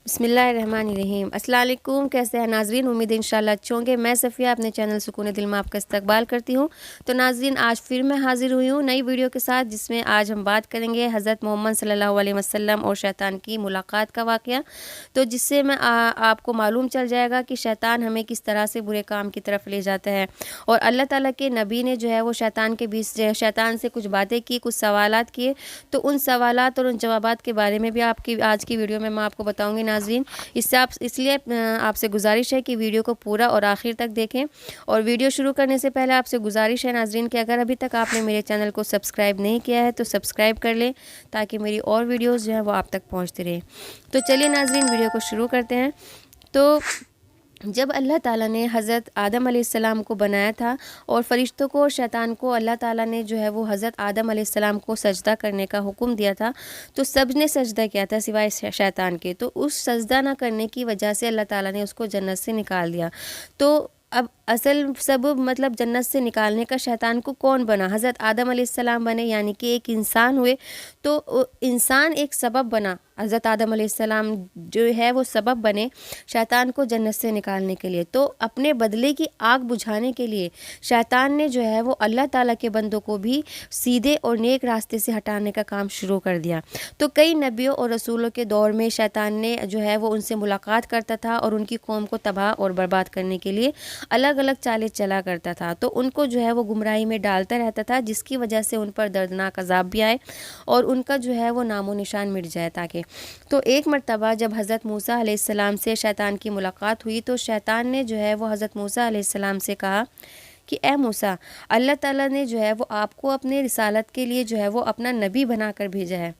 بسم اللہ الرحمن الرحیم۔ السلام علیکم، کیسے ہیں ناظرین؟ امید انشاءاللہ اچھے ہوں گے۔ میں صفیہ اپنے چینل سکون دل میں آپ کا استقبال کرتی ہوں۔ تو ناظرین، آج پھر میں حاضر ہوئی ہوں نئی ویڈیو کے ساتھ، جس میں آج ہم بات کریں گے حضرت محمد صلی اللہ علیہ وسلم اور شیطان کی ملاقات کا واقعہ، تو جس سے میں آپ کو معلوم چل جائے گا کہ شیطان ہمیں کس طرح سے برے کام کی طرف لے جاتا ہے، اور اللہ تعالیٰ کے نبی نے جو ہے وہ شیطان سے کچھ باتیں کی، کچھ سوالات کیے، تو ان سوالات اور ان جوابات کے بارے میں بھی آج کی ویڈیو میں آپ کو بتاؤں گی ناظرین۔ اس لیے آپ سے گزارش ہے کہ ویڈیو کو پورا اور آخر تک دیکھیں، اور ویڈیو شروع کرنے سے پہلے آپ سے گزارش ہے ناظرین کہ اگر ابھی تک آپ نے میرے چینل کو سبسکرائب نہیں کیا ہے تو سبسکرائب کر لیں، تاکہ میری اور ویڈیوز جو ہیں وہ آپ تک پہنچتی رہیں۔ تو چلیے ناظرین، ویڈیو کو شروع کرتے ہیں۔ تو جب اللہ تعالیٰ نے حضرت آدم علیہ السلام کو بنایا تھا، اور فرشتوں کو اور شیطان کو اللہ تعالیٰ نے جو ہے وہ حضرت آدم علیہ السلام کو سجدہ کرنے کا حکم دیا تھا، تو سب نے سجدہ کیا تھا سوائے شیطان کے۔ تو اس سجدہ نہ کرنے کی وجہ سے اللہ تعالیٰ نے اس کو جنت سے نکال دیا۔ تو اب اصل سبب مطلب جنت سے نکالنے کا شیطان کو کون بنا؟ حضرت آدم علیہ السلام بنے، یعنی کہ ایک انسان ہوئے، تو انسان ایک سبب بنا۔ حضرت آدم علیہ السلام جو ہے وہ سبب بنے شیطان کو جنت سے نکالنے کے لیے۔ تو اپنے بدلے کی آگ بجھانے کے لیے شیطان نے جو ہے وہ اللہ تعالیٰ کے بندوں کو بھی سیدھے اور نیک راستے سے ہٹانے کا کام شروع کر دیا۔ تو کئی نبیوں اور رسولوں کے دور میں شیطان نے جو ہے وہ ان سے ملاقات کرتا تھا، اور ان کی قوم کو تباہ اور برباد کرنے کے لیے الگ الگ چالیں چلا کرتا تھا، تو ان کو جو ہے وہ گمراہی میں ڈالتا رہتا تھا، جس کی وجہ سے ان پر دردناک عذاب بھی آئے اور ان کا جو ہے وہ نام و نشان مٹ جائے۔ تاکہ تو ایک مرتبہ جب حضرت موسیٰ علیہ السلام سے شیطان کی ملاقات ہوئی، تو شیطان نے جو ہے وہ حضرت موسیٰ علیہ السلام سے کہا کہ اے موسیٰ، اللہ تعالیٰ نے جو ہے وہ آپ کو اپنے رسالت کے لیے جو ہے وہ اپنا نبی بنا کر بھیجا ہے،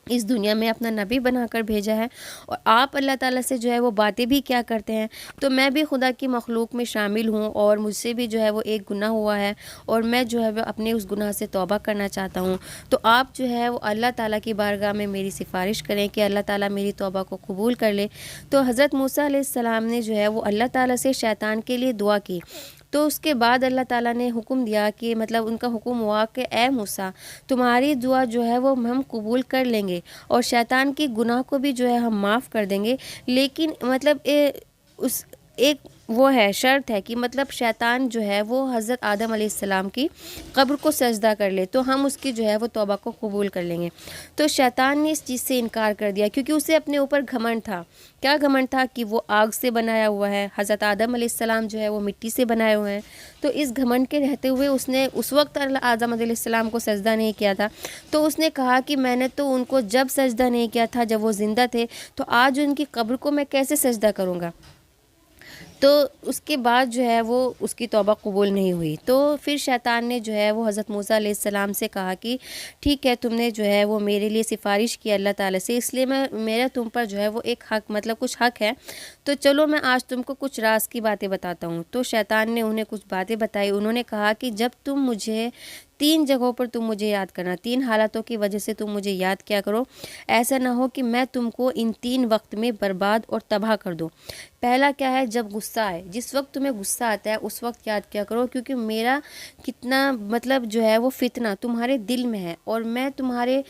اس دنیا میں اپنا نبی بنا کر بھیجا ہے، اور آپ اللہ تعالیٰ سے جو ہے وہ باتیں بھی کیا کرتے ہیں؟ تو میں بھی خدا کی مخلوق میں شامل ہوں، اور مجھ سے بھی جو ہے وہ ایک گناہ ہوا ہے، اور میں جو ہے وہ اپنے اس گناہ سے توبہ کرنا چاہتا ہوں۔ تو آپ جو ہے وہ اللہ تعالیٰ کی بارگاہ میں میری سفارش کریں کہ اللہ تعالیٰ میری توبہ کو قبول کر لے۔ تو حضرت موسیٰ علیہ السلام نے جو ہے وہ اللہ تعالیٰ سے شیطان کے لیے دعا کی۔ تو اس کے بعد اللہ تعالیٰ نے حکم دیا کہ مطلب ان کا حکم ہوا کہ اے موسیٰ، تمہاری دعا جو ہے وہ ہم قبول کر لیں گے، اور شیطان کی گناہ کو بھی جو ہے ہم معاف کر دیں گے، لیکن مطلب اس ایک وہ ہے شرط ہے کہ مطلب شیطان جو ہے وہ حضرت آدم علیہ السلام کی قبر کو سجدہ کر لے، تو ہم اس کی جو ہے وہ توبہ کو قبول کر لیں گے۔ تو شیطان نے اس چیز سے انکار کر دیا، کیونکہ اسے اپنے اوپر گھمنڈ تھا۔ کیا گھمنڈ تھا؟ کہ وہ آگ سے بنایا ہوا ہے، حضرت آدم علیہ السلام جو ہے وہ مٹی سے بنائے ہوئے ہیں۔ تو اس گھمنڈ کے رہتے ہوئے اس نے اس وقت آدم علیہ السلام کو سجدہ نہیں کیا تھا، تو اس نے کہا کہ میں نے تو ان کو جب سجدہ نہیں کیا تھا جب وہ زندہ تھے، تو آج ان کی قبر کو میں کیسے سجدہ کروں گا؟ تو اس کے بعد جو ہے وہ اس کی توبہ قبول نہیں ہوئی۔ تو پھر شیطان نے جو ہے وہ حضرت موسیٰ علیہ السلام سے کہا کہ ٹھیک ہے، تم نے جو ہے وہ میرے لیے سفارش کی اللہ تعالیٰ سے، اس لیے میرا تم پر جو ہے وہ ایک حق مطلب کچھ حق ہے، تو چلو میں آج تم کو کچھ راز کی باتیں بتاتا ہوں۔ تو شیطان نے انہیں کچھ باتیں بتائی۔ انہوں نے کہا کہ جب تم مجھے 3 جگہوں پر تم مجھے یاد کرنا، 3 حالاتوں کی وجہ سے تم مجھے یاد کیا کرو، ایسا نہ ہو کہ میں تم کو ان 3 وقت میں برباد اور تباہ کر دوں۔ پہلا کیا ہے؟ جب غصہ آئے، جس وقت تمہیں غصہ آتا ہے اس وقت یاد کیا کرو، کیونکہ میرا کتنا مطلب جو ہے وہ فتنہ تمہارے دل میں ہے، اور میں تمہارے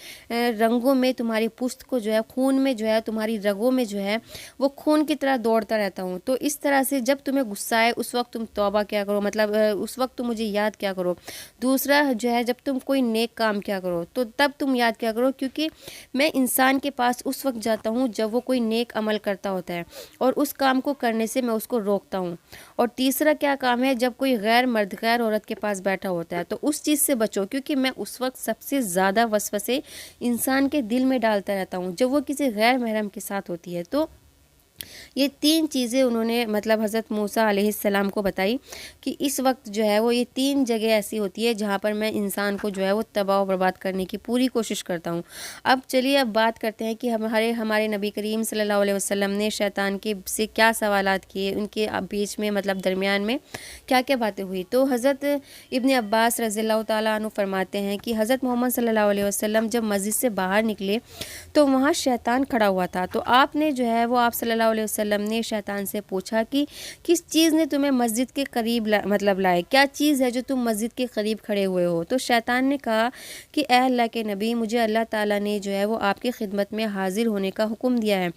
رنگوں میں، تمہاری پشت کو جو ہے خون میں جو ہے، تمہاری رگوں میں جو ہے وہ خون کی طرح دوڑتا رہتا ہوں۔ تو اس طرح سے جب تمہیں غصہ آئے اس وقت تم توبہ کیا کرو، مطلب اس وقت تم مجھے یاد کیا کرو۔ دوسرا جو ہے، جب تم کوئی نیک کام کیا کرو تو تب تم یاد کیا کرو، کیونکہ میں انسان کے پاس اس وقت جاتا ہوں جب وہ کوئی نیک عمل کرتا ہوتا ہے، اور اس کام کو کرنے سے میں اس کو روکتا ہوں۔ اور تیسرا کیا کام ہے؟ جب کوئی غیر مرد غیر عورت کے پاس بیٹھا ہوتا ہے تو اس چیز سے بچو، کیونکہ میں اس وقت سب سے زیادہ وسوسے انسان کے دل میں ڈالتا رہتا ہوں جب وہ کسی غیر محرم کے ساتھ ہوتی ہے۔ تو یہ 3 چیزیں انہوں نے مطلب حضرت موسیٰ علیہ السلام کو بتائی کہ اس وقت جو ہے وہ یہ 3 جگہ ایسی ہوتی ہے جہاں پر میں انسان کو جو ہے وہ تباہ و برباد کرنے کی پوری کوشش کرتا ہوں۔ اب چلیے اب بات کرتے ہیں کہ ہمارے نبی کریم صلی اللہ علیہ وسلم نے شیطان سے کیا سوالات کیے، ان کے بیچ میں مطلب درمیان میں کیا کیا باتیں ہوئی۔ تو حضرت ابن عباس رضی اللہ تعالیٰ عنہ فرماتے ہیں کہ حضرت محمد صلی اللہ علیہ وسلم جب مسجد سے باہر نکلے تو وہاں شیطان کھڑا ہوا تھا، تو آپ نے جو ہے وہ آپ صلی اللہ علیہ وسلم نے شیطان سے پوچھا کہ کس چیز نے تمہیں مسجد کے قریب لائے، کیا چیز ہے جو تم مسجد کے قریب کھڑے ہوئے ہو؟ تو شیطان نے کہا کہ اے اللہ کے نبی، مجھے اللہ تعالیٰ نے جو ہے وہ آپ کی خدمت میں حاضر ہونے کا حکم دیا ہے۔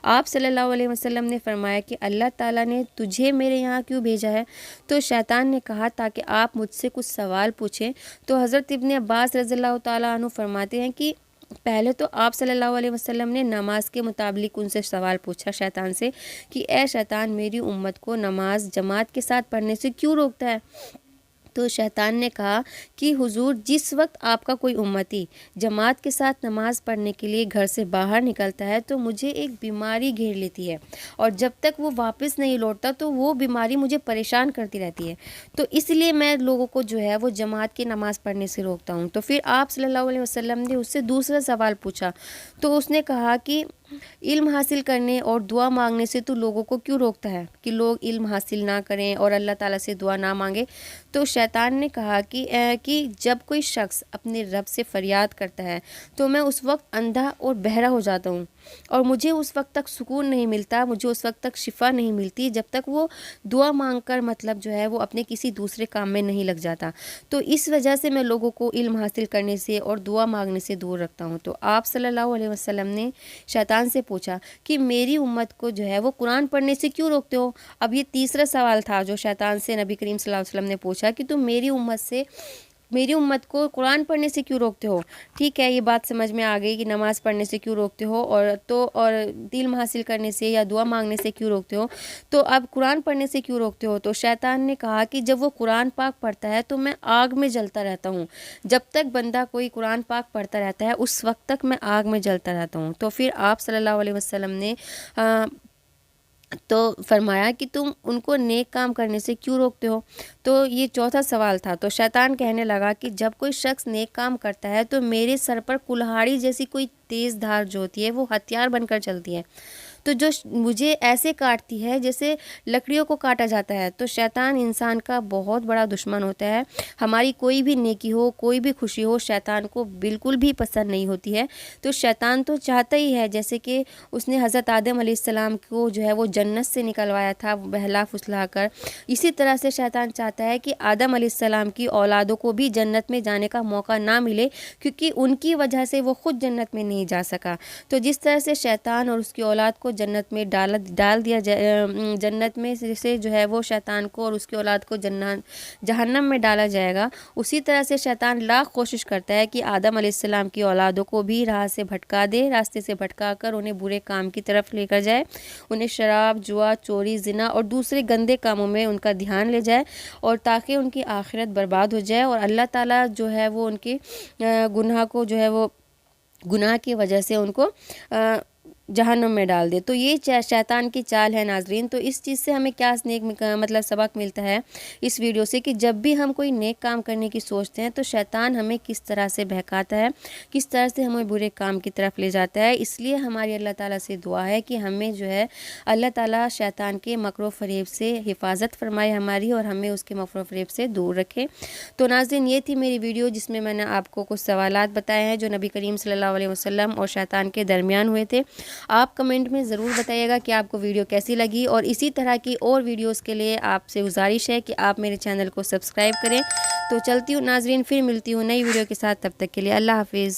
آپ صلی اللہ علیہ وسلم نے فرمایا کہ اللہ تعالیٰ نے تجھے میرے یہاں کیوں بھیجا ہے؟ تو شیطان نے کہا تاکہ آپ مجھ سے کچھ سوال پوچھیں۔ تو حضرت ابن عباس رضی اللہ تعالیٰ عنہ فرماتے ہیں کہ پہلے تو آپ صلی اللہ علیہ وسلم نے نماز کے متعلق ان سے سوال پوچھا شیطان سے کہ اے شیطان، میری امت کو نماز جماعت کے ساتھ پڑھنے سے کیوں روکتا ہے؟ تو شیطان نے کہا کہ حضور، جس وقت آپ کا کوئی امتی جماعت کے ساتھ نماز پڑھنے کے لیے گھر سے باہر نکلتا ہے تو مجھے ایک بیماری گھیر لیتی ہے، اور جب تک وہ واپس نہیں لوٹتا تو وہ بیماری مجھے پریشان کرتی رہتی ہے، تو اس لیے میں لوگوں کو جو ہے وہ جماعت کی نماز پڑھنے سے روکتا ہوں۔ تو پھر آپ صلی اللہ علیہ وسلم نے اس سے دوسرا سوال پوچھا، تو اس نے کہا کہ علم حاصل کرنے اور دعا مانگنے سے تو لوگوں کو کیوں روکتا ہے کہ لوگ علم حاصل نہ کریں اور اللہ تعالیٰ سے دعا نہ مانگے؟ تو شیطان نے کہا کہ جب کوئی شخص اپنے رب سے فریاد کرتا ہے تو میں اس وقت اندھا اور بہرا ہو جاتا ہوں، اور مجھے اس وقت تک سکون نہیں ملتا، مجھے اس وقت تک شفا نہیں ملتی جب تک وہ دعا مانگ کر مطلب جو ہے وہ اپنے کسی دوسرے کام میں نہیں لگ جاتا۔ تو اس وجہ سے میں لوگوں کو علم حاصل کرنے سے اور دعا مانگنے سے دور رکھتا ہوں۔ تو آپ صلی اللہ علیہ وسلم نے شیطان سے پوچھا کہ میری امت کو جو ہے وہ قرآن پڑھنے سے کیوں روکتے ہو؟ اب یہ تیسرا سوال تھا جو شیطان سے نبی کریم صلی اللہ علیہ وسلم نے پوچھا کہ تم میری امت کو قرآن پڑھنے سے کیوں روکتے ہو؟ ٹھیک ہے، یہ بات سمجھ میں آ گئی کہ نماز پڑھنے سے کیوں روکتے ہو، اور علم حاصل کرنے سے یا دعا مانگنے سے کیوں روکتے ہو، تو اب قرآن پڑھنے سے کیوں روکتے ہو؟ تو شیطان نے کہا کہ جب وہ قرآن پاک پڑھتا ہے تو میں آگ میں جلتا رہتا ہوں، جب تک بندہ کوئی قرآن پاک پڑھتا رہتا ہے اس وقت تک میں آگ میں جلتا رہتا ہوں۔ تو پھر آپ صلی اللہ علیہ وسلم نے تو فرمایا کہ تم ان کو نیک کام کرنے سے کیوں روکتے ہو؟ تو یہ چوتھا سوال تھا۔ تو شیطان کہنے لگا کہ جب کوئی شخص نیک کام کرتا ہے تو میرے سر پر کلہاڑی جیسی کوئی تیز دھار جو ہوتی ہے وہ ہتھیار بن کر چلتی ہے، تو جو مجھے ایسے کاٹتی ہے جیسے لکڑیوں کو کاٹا جاتا ہے۔ تو شیطان انسان کا بہت بڑا دشمن ہوتا ہے، ہماری کوئی بھی نیکی ہو، کوئی بھی خوشی ہو، شیطان کو بالکل بھی پسند نہیں ہوتی ہے۔ تو شیطان تو چاہتا ہی ہے، جیسے کہ اس نے حضرت آدم علیہ السلام کو جو ہے وہ جنت سے نکلوایا تھا بہلا پھسلا کر، اسی طرح سے شیطان چاہتا ہے کہ آدم علیہ السلام کی اولادوں کو بھی جنت میں جانے کا موقع نہ ملے، کیونکہ ان کی وجہ سے وہ خود جنت میں نہیں جا سکا۔ تو جس طرح سے شیطان اور اس کی اولاد کو جنت میں ڈال دیا جنت میں سے جو ہے وہ شیطان کو اور اس کی اولاد کو جہنم میں ڈالا جائے گا، اسی طرح سے شیطان لاکھ کوشش کرتا ہے کہ آدم علیہ السلام کی اولادوں کو بھی راستے سے بھٹکا کر انہیں برے کام کی طرف لے کر جائے، انہیں شراب، جوا، چوری، زنا اور دوسرے گندے کاموں میں ان کا دھیان لے جائے، اور تاکہ ان کی آخرت برباد ہو جائے، اور اللہ تعالیٰ جو ہے وہ ان کے گناہ کو جو ہے وہ گناہ کی وجہ سے ان کو جہنم میں ڈال دے۔ تو یہ شیطان کی چال ہے ناظرین۔ تو اس چیز سے ہمیں کیا مطلب سبق ملتا ہے اس ویڈیو سے، کہ جب بھی ہم کوئی نیک کام کرنے کی سوچتے ہیں تو شیطان ہمیں کس طرح سے بہکاتا ہے، کس طرح سے ہمیں برے کام کی طرف لے جاتا ہے۔ اس لیے ہماری اللہ تعالیٰ سے دعا ہے کہ ہمیں جو ہے اللہ تعالیٰ شیطان کے مکر و فریب سے حفاظت فرمائے ہماری، اور ہمیں اس کے مکر و فریب سے دور رکھے۔ تو ناظرین، یہ تھی میری ویڈیو جس میں نے آپ کو کچھ سوالات بتائے ہیں جو نبی کریم صلی اللہ علیہ وسلم اور شیطان کے درمیان ہوئے تھے۔ آپ کمنٹ میں ضرور بتائیے گا کہ آپ کو ویڈیو کیسی لگی، اور اسی طرح کی اور ویڈیوز کے لیے آپ سے گزارش ہے کہ آپ میرے چینل کو سبسکرائب کریں۔ تو چلتی ہوں ناظرین، پھر ملتی ہوں نئی ویڈیو کے ساتھ، تب تک کے لیے اللہ حافظ۔